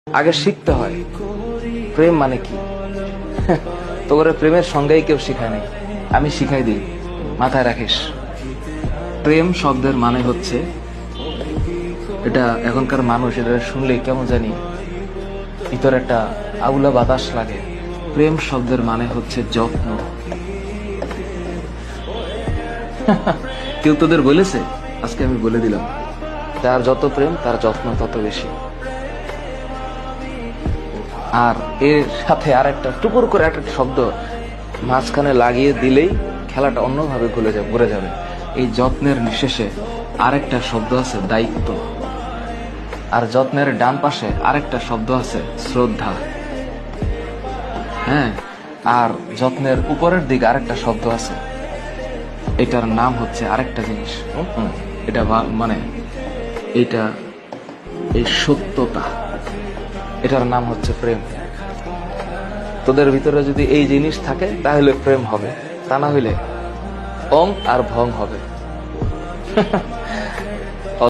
আগে শিখতে হয় প্রেম মানে কি। তোর প্রেমের সঙ্গেই কেউ শিখায় নাই, আমি শিখাই দিই, মাথায় রাখিস। প্রেম শব্দের মানে হচ্ছে, এটা এখনকার মানুষ এটা শুনলেই কেমন জানি ভিতরে একটা আউলা বাতাস লাগে। প্রেম শব্দের মানে হচ্ছে যত্ন। কেউ তোদের বলেছে? আজকে আমি বলে দিলাম, তার যত প্রেম তার যত্ন তত বেশি। আর এর সাথে আর একটা টুকুর করে একটা শব্দ মাঝখানে লাগিয়ে দিলেই খেলাটা অন্যভাবে ঘুরে যাবে। এই যত্নের নিঃশেষে আরেকটা শব্দ আছে দায়িত্ব, আর যত্নের ডান পাশে আরেকটা শব্দ আছে শ্রদ্ধা। হ্যাঁ, আর যত্নের উপরের দিকে আরেকটা শব্দ আছে, এটার নাম হচ্ছে আরেকটা জিনিস। এটা মানে এটা এই সত্যতা, এটার নাম হচ্ছে প্রেম। তোদের ভিতরে যদি এই জিনিস থাকে তাহলে প্রেম হবে, তা না হইলে অং আর ভং হবে।